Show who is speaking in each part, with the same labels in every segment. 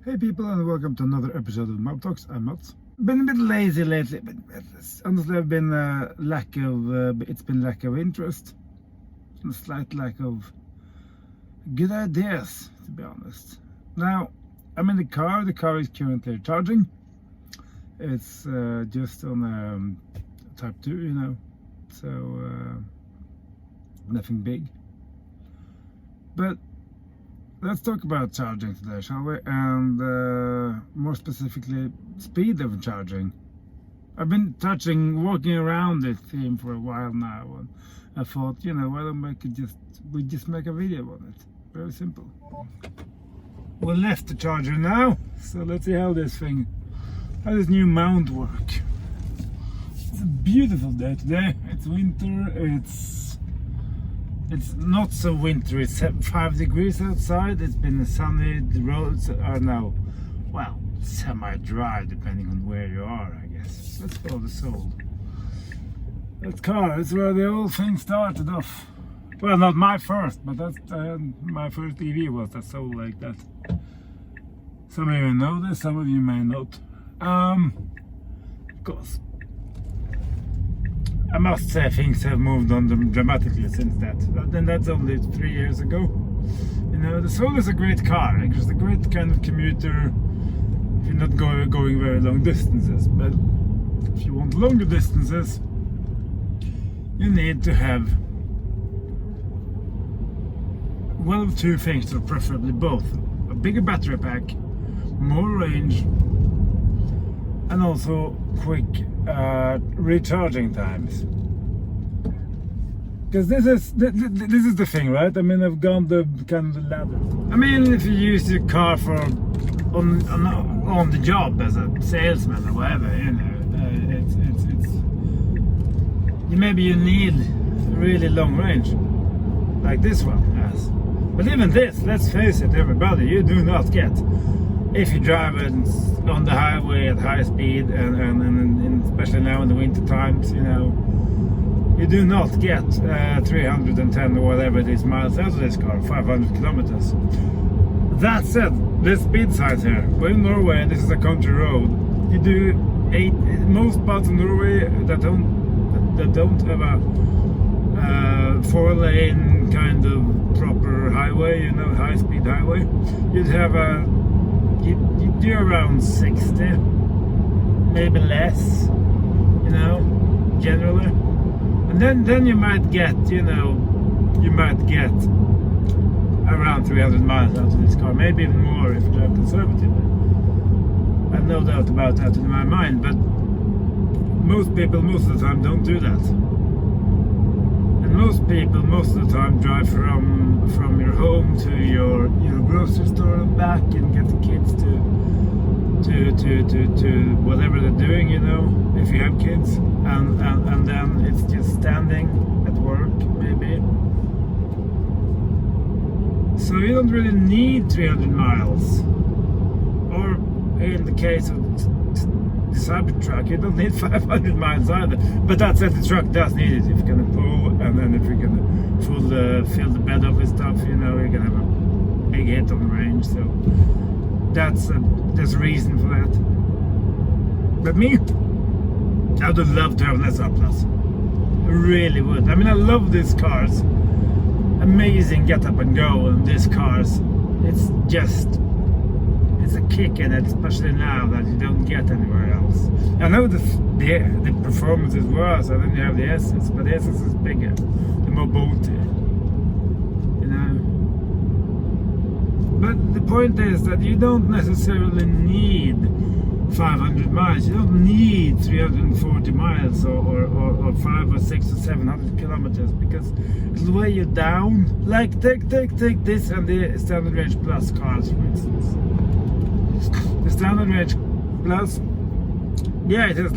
Speaker 1: Hey people, and welcome to another episode of Mob Talks. I'm Mats. Been a bit lazy lately, but honestly I've been it's been lack of interest, and a slight lack of good ideas, to be honest. Now, I'm in the car is currently charging. It's just on type 2, so nothing big. But let's talk about charging today, shall we? And more specifically, speed of charging. I've been walking around this theme for a while now, and I thought, why don't we just make a video on it? Very simple. We left the charger now, so let's see how this new mount works. It's a beautiful day today. It's winter. It's not so wintry. It's 5 degrees outside. It's been sunny. The roads are now, semi-dry, depending on where you are, I guess. Let's follow the soul. That car is where the whole thing started off. Well, not my first, but that's my first EV was a soul like that. Some of you know this, some of you may not. Of course, I must say things have moved on dramatically since that. And that's only 3 years ago. The Soul is a great car. It's a great kind of commuter if you're not going very long distances. But if you want longer distances, you need to have one of two things, or preferably both: a bigger battery pack, more range, and also quick recharging times. Because this is the thing, right? I mean, I've gone the kind of the ladder. I mean, if you use your car for on the job as a salesman or whatever, maybe you need really long range, like this one has. But even this, let's face it, everybody, you do not get. If you drive on the highway at high speed, and especially now in the winter times, you do not get 310 or whatever it is miles out of this car, 500 kilometers. That said, the speed signs here, we're in Norway, this is a country road. You do most parts of Norway that don't have a 4-lane kind of proper highway, high speed highway. You'd have you do around 60, maybe less, generally. And then you might get, around 300 miles out of this car, maybe even more if you drive conservatively. I have no doubt about that in my mind, but most people most of the time don't do that. And most people most of the time drive from your home to your grocery store and back, and get the kids to whatever they're doing, if you have kids, and then it's just standing at work maybe. So you don't really need 300 miles, or in the case of the Cybertruck, you don't need 500 miles either. But that said, the truck does need it if you're gonna pull, and then if you're gonna fill the bed up with stuff, you're gonna have a big hit on the range. So there's a reason for that. But me, I would love to have less Atlas. I really would. I mean, I love these cars. Amazing get up and go on these cars. It's a kick in it, especially now that you don't get anywhere else. I know the performance is worse, and then you have the Essence, but the Essence is bigger, the more bolty, But the point is that you don't necessarily need 500 miles. You don't need 340 miles or 5 or 6 or 700 kilometers, because it'll weigh you down. Like take this and the Standard Range Plus cars, for instance. The Standard Range Plus, it has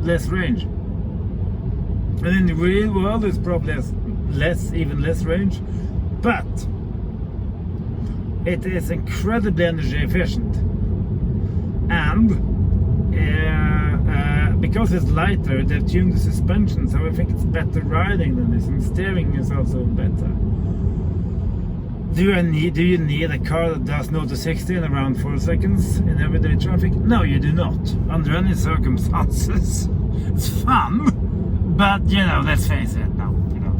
Speaker 1: less range, and in the real world it's probably even less range, but it is incredibly energy efficient, and because it's lighter, they've tuned the suspension, so I think it's better riding than this, and steering is also better. Do you need a car that does 0 to 60 in around 4 seconds in everyday traffic? No, you do not. Under any circumstances. It's fun, but you know, let's face it, no, you know.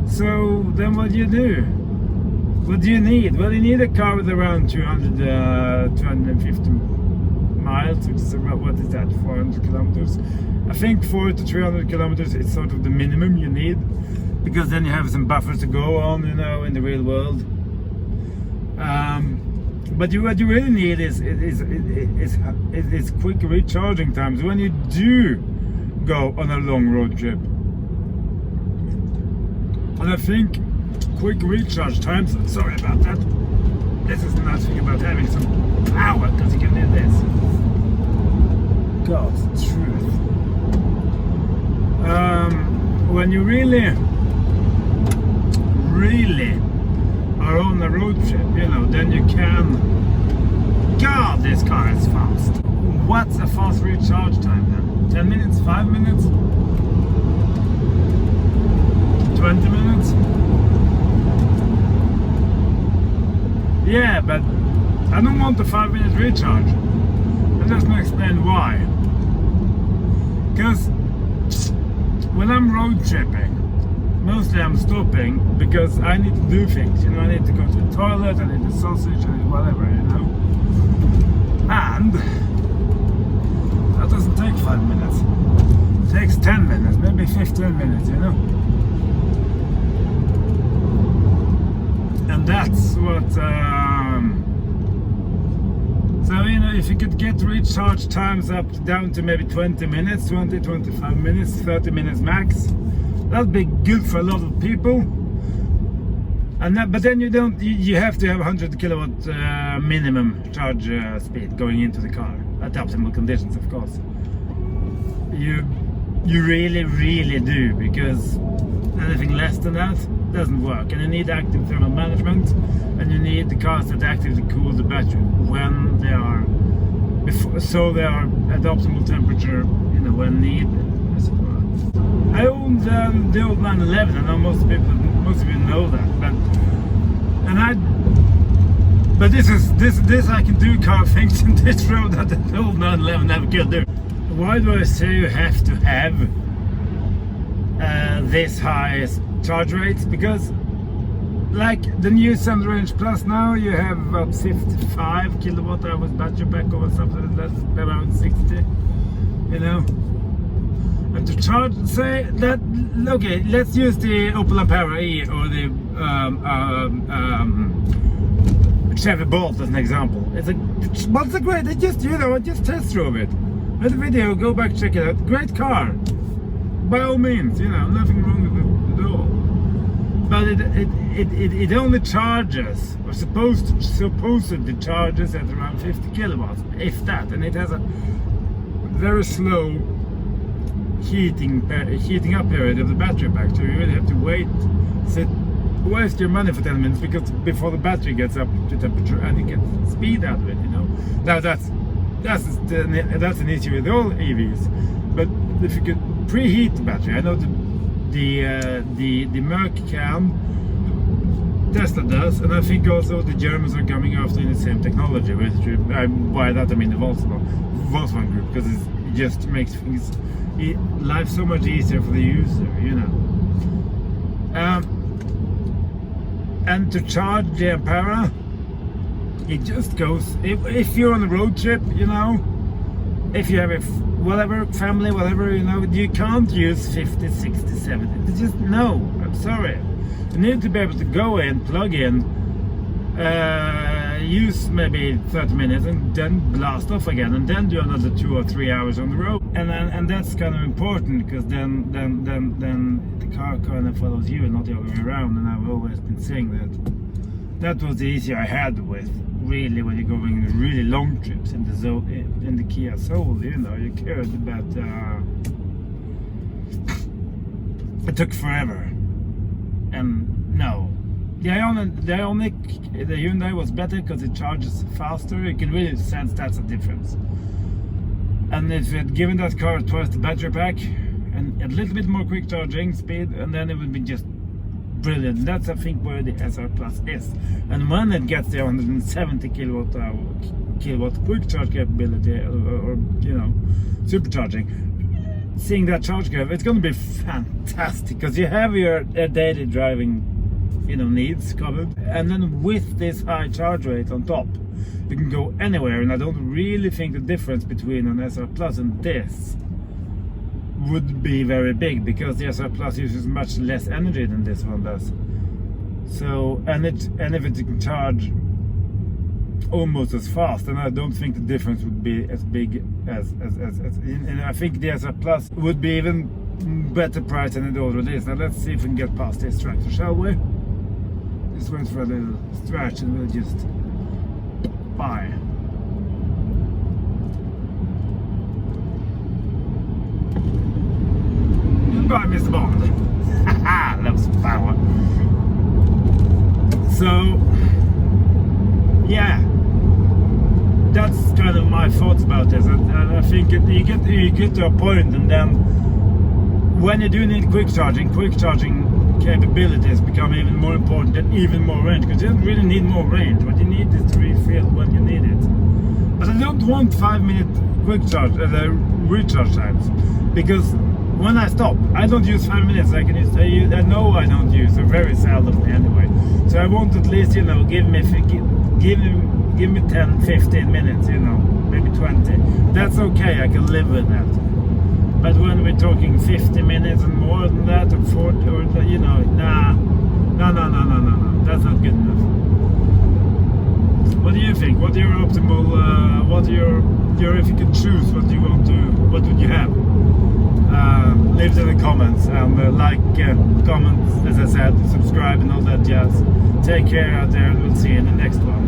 Speaker 1: So then what do you do? What do you need? Well, you need a car with around 250 miles, which is about, what is that, 400 kilometers? I think 400 to 300 kilometers is sort of the minimum you need, because then you have some buffers to go on, you know, in the real world. But what you really need is quick recharging times when you do go on a long road trip. And I think quick recharge times, sorry about that, this is the nice thing about having some power, because you can do this. God's truth. When you really are on a road trip, you know, then you can, God, this car is fast. What's a fast recharge time then? 10 minutes, 5 minutes, 20 minutes? Yeah, but I don't want a 5-minute recharge. And let me explain why. Because when I'm road tripping, mostly I'm stopping because I need to do things. You know, I need to go to the toilet, I need a sausage, I need whatever, you know. And that doesn't take 5 minutes. It takes 10 minutes, maybe 15 minutes, you know. And that's what, so, you know, if you could get recharge times up down to maybe 20 minutes, 20, 25 minutes, 30 minutes max, that'd be good for a lot of people. And that, but then you have to have 100 kilowatt minimum charge speed going into the car at optimal conditions, of course. You really do, because anything less than that doesn't work. And you need active thermal management, and you need the cars that actively cool the battery when they are so they are at optimal temperature, you know, when needed, as it were. I owned the old 911. I know most of you know that, but this I can do car things in this road that the old 911 never could do. Why do I say you have to have this high charge rates? Because like the new Sunday Range Plus now, you have about 55 kilowatt hours battery pack or something that's around 60, you know. And to charge, say that, okay, let's use the Opel Ampera E or the Chevy Bolt as an example. It's a great, just test drove it. At the video, go back, check it out. Great car, by all means, you know, nothing wrong with it at all. But it only charges, or supposedly charges at around 50 kilowatts, if that, and it has a very slow heating up period of the battery pack, so you really have to waste your money for 10 minutes because before the battery gets up to temperature and you get speed out of it, you know. Now that's an issue with all EVs, but if you could preheat the battery, I know the Merc can, Tesla does, and I think also the Germans are coming after in the same technology. Which by that I mean the Volkswagen Group, because it just makes life so much easier for the user, you know. And to charge the Ampera, it just goes. If you're on a road trip, you know, if you have a whatever family, whatever, you know, you can't use 50, 60, 70. It's just no. I'm sorry. You need to be able to go in, plug in, use maybe 30 minutes, and then blast off again, and then do another 2 or 3 hours on the road. And that's kind of important, because then the car kind of follows you and not the other way around. And I've always been saying that was the issue I had with really when you're going really long trips in the Kia Soul. You know, you cared about it took forever. And no, the Hyundai was better because it charges faster. You can really sense that's a difference. And if you had given that car twice the battery pack and a little bit more quick charging speed, and then it would be just brilliant. That's I think where the SR Plus is. And when it gets the 170 kilowatt quick charge capability, or supercharging, seeing that charge curve, it's going to be fantastic, because you have your daily driving needs covered, and then with this high charge rate on top, you can go anywhere. And I don't really think the difference between an SR Plus and this would be very big, because the SR Plus uses much less energy than this one does. So and if it can charge almost as fast, then I don't think the difference would be as big as and I think the SR Plus would be even better price than it already is. Now let's see if we can get past this tractor, shall we? Just went for a little stretch and we'll just buy. Goodbye, Mr. Bond. Haha, loves power. So, yeah, that's kind of my thoughts about this. And I think you get to a point, and then when you do need quick charging capabilities become even more important and even more range, because you don't really need more range. What you need is to refill when you need it. But I don't want 5-minute quick charge recharge times, because when I stop, I don't use 5 minutes. I know I don't use, or very seldom anyway. So I want at least give me 10, 15 minutes, maybe 20. That's okay. I can live with that. But when we're talking 50 minutes and more than that, or 40, or no. That's not good enough. What do you think? What are your optimal? What are your if you could choose what you want to? What would you have? Leave it in the comments, and comment, as I said, subscribe and all that jazz. Take care out there, and we'll see you in the next one.